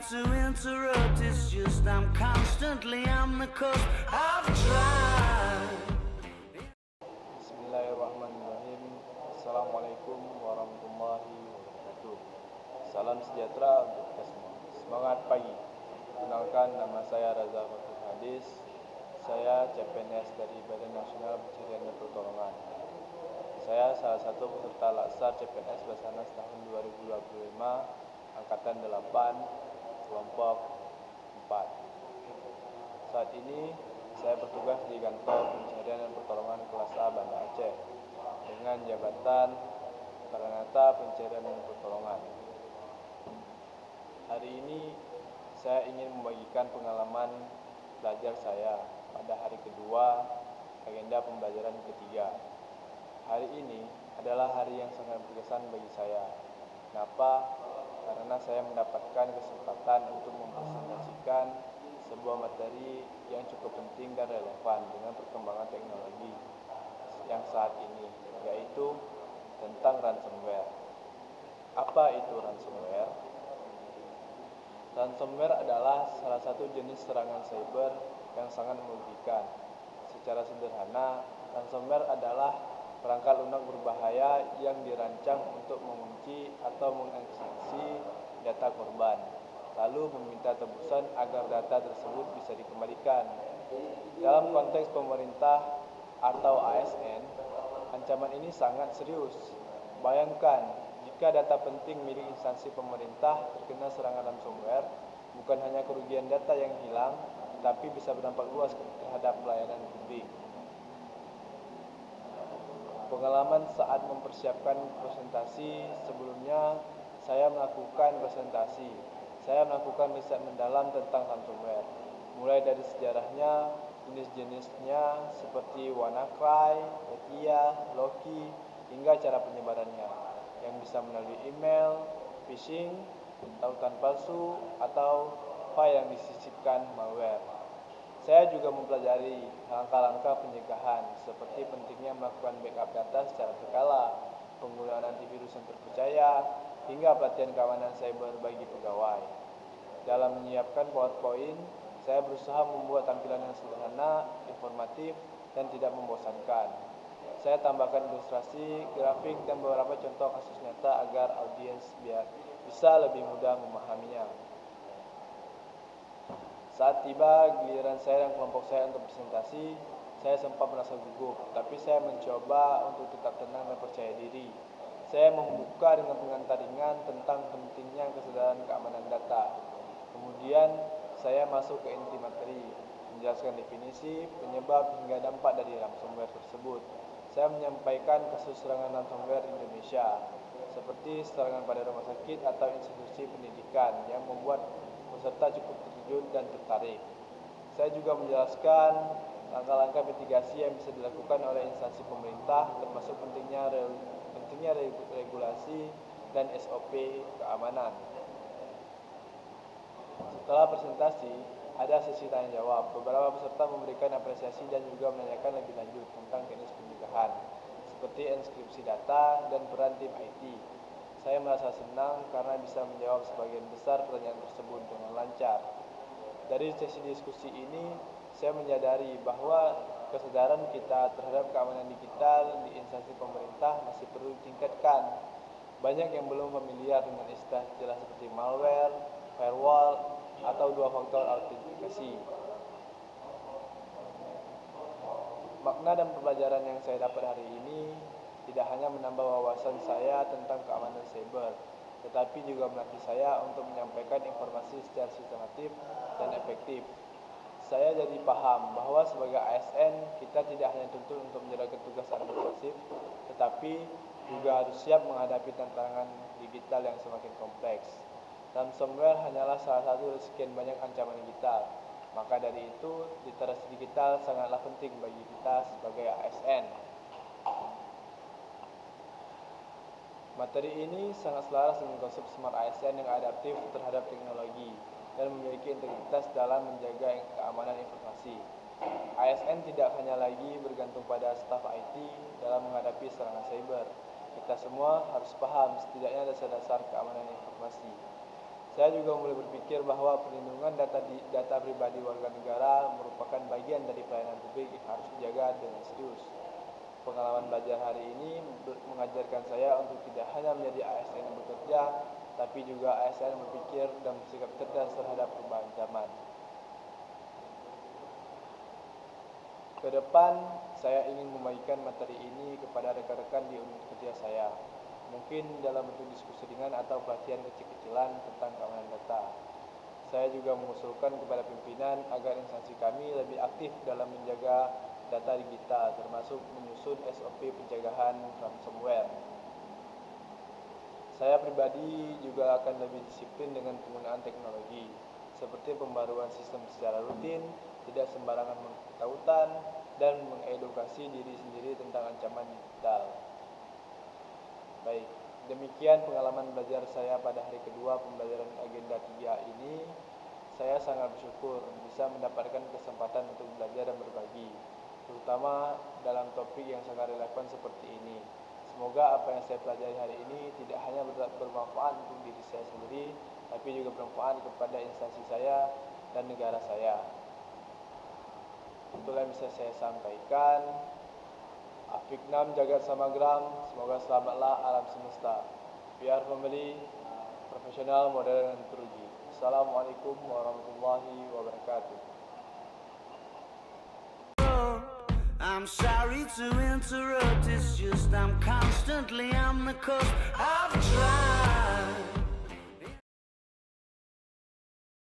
to interrupt, it's just I'm constantly on the cusp. I've tried. Bismillahirrahmanirrahim. Assalamualaikum warahmatullahi wabarakatuh. Salam sejahtera untuk kita semua. Semangat pagi. Kenalkan, nama saya Raza Fatul Hadis. Saya CPNS dari Badan Nasional Pencarian dan Pertolongan. Saya salah satu peserta Laksar CPNS Basarnas tahun 2025, Angkatan 8, Kelompok 4. Saat ini saya bertugas di Kantor Pencarian dan Pertolongan kelas A Banda Aceh dengan jabatan Karanata Pencarian dan Pertolongan. Hari ini saya ingin membagikan pengalaman belajar saya pada hari kedua agenda pembelajaran ketiga. Hari ini adalah hari yang sangat berkesan bagi saya. Kenapa? Karena saya mendapatkan kesempatan untuk mempresentasikan sebuah materi yang cukup penting dan relevan dengan perkembangan teknologi yang saat ini, yaitu tentang ransomware. Apa itu ransomware? Ransomware adalah salah satu jenis serangan cyber yang sangat merugikan. Secara sederhana, ransomware adalah perangkat lunak berbahaya yang dirancang untuk mengunci atau mengeksekusi data korban, lalu meminta tebusan agar data tersebut bisa dikembalikan. Dalam konteks pemerintah atau ASN, ancaman ini sangat serius. Bayangkan, jika data penting milik instansi pemerintah terkena serangan ransomware, bukan hanya kerugian data yang hilang, tetapi bisa berdampak luas terhadap pelayanan publik. Pengalaman saat mempersiapkan presentasi, sebelumnya saya melakukan presentasi. Saya melakukan riset mendalam tentang ransomware, mulai dari sejarahnya, jenis-jenisnya seperti WannaCry, Etya, Loki, hingga cara penyebarannya, yang bisa melalui email, phishing, tautan palsu, atau file yang disisipkan malware. Saya juga mempelajari langkah-langkah pencegahan seperti pentingnya melakukan backup data secara berkala, penggunaan antivirus yang terpercaya, hingga pelatihan keamanan cyber bagi pegawai. Dalam menyiapkan PowerPoint, saya berusaha membuat tampilan yang sederhana, informatif, dan tidak membosankan. Saya tambahkan ilustrasi, grafik, dan beberapa contoh kasus nyata agar audiens bisa lebih mudah memahaminya. Saat tiba giliran saya dan kelompok saya untuk presentasi, saya sempat merasa gugup, tapi saya mencoba untuk tetap tenang dan percaya diri. Saya membuka dengan pengantar ringan tentang pentingnya kesadaran keamanan data. Kemudian saya masuk ke inti materi, menjelaskan definisi, penyebab, hingga dampak dari ransomware tersebut. Saya menyampaikan kasus serangan ransomware di Indonesia, seperti serangan pada rumah sakit atau institusi pendidikan yang membuat peserta cukup terkejut dan tertarik. Saya juga menjelaskan langkah-langkah mitigasi yang bisa dilakukan oleh instansi pemerintah, termasuk pentingnya regulasi dan SOP keamanan. Setelah presentasi, ada sesi tanya jawab. Beberapa peserta memberikan apresiasi dan juga menanyakan lebih lanjut tentang teknis pencegahan, seperti enskripsi data dan peran tim IT. Saya merasa senang karena bisa menjawab sebagian besar pertanyaan tersebut dengan lancar. Dari sesi diskusi ini, saya menyadari bahwa kesadaran kita terhadap keamanan digital di instansi pemerintah masih perlu ditingkatkan. Banyak yang belum familiar dengan istilah seperti malware, firewall, atau dua faktor autentikasi. Makna dan pembelajaran yang saya dapat hari ini tidak hanya menambah wawasan saya tentang keamanan cyber, tetapi juga melatih saya untuk menyampaikan informasi secara sistematif dan efektif. Saya jadi paham bahwa sebagai ASN kita tidak hanya dituntut untuk menjalankan tugas administratif, tetapi juga harus siap menghadapi tantangan digital yang semakin kompleks. Ransomware hanyalah salah satu dari sekian banyak ancaman digital. Maka dari itu, literasi digital sangatlah penting bagi kita sebagai ASN. Materi ini sangat selaras dengan konsep Smart ASN yang adaptif terhadap teknologi dan memiliki integritas dalam menjaga keamanan informasi. ASN tidak hanya lagi bergantung pada staf IT dalam menghadapi serangan cyber. Kita semua harus paham setidaknya dasar-dasar keamanan informasi. Saya juga mulai berpikir bahwa perlindungan data pribadi warga negara merupakan bagian dari pelayanan publik yang harus dijaga dengan serius. Pengalaman belajar hari ini mengajarkan saya untuk tidak hanya menjadi ASN yang bekerja, tapi juga ASN yang berpikir dan bersikap cerdas terhadap perubahan zaman. Ke depan, saya ingin membagikan materi ini kepada rekan-rekan di unit kerja saya. Mungkin dalam bentuk diskusi ringan atau pelatihan kecil-kecilan tentang keamanan data. Saya juga mengusulkan kepada pimpinan agar instansi kami lebih aktif dalam menjaga data digital, termasuk menyusun SOP pencegahan ransomware. Saya pribadi juga akan lebih disiplin dengan penggunaan teknologi, seperti pembaruan sistem secara rutin, tidak sembarangan tautan, dan mengedukasi diri sendiri tentang ancaman digital. Baik, demikian pengalaman belajar saya pada hari kedua pembelajaran agenda 3 ini. Saya sangat bersyukur bisa mendapatkan kesempatan untuk belajar dan berbagi, terutama dalam topik yang sangat relevan seperti ini. Semoga apa yang saya pelajari hari ini tidak hanya bermanfaat untuk diri saya sendiri, tapi juga bermanfaat kepada instansi saya dan negara saya. Itulah yang bisa saya sampaikan. Afiknam jagat samagram, semoga selamatlah alam semesta. Biar pembeli profesional, modern, dan teruji. Assalamualaikum warahmatullahi wabarakatuh. I'm sorry to interrupt, it's just I'm constantly on the coast. I've tried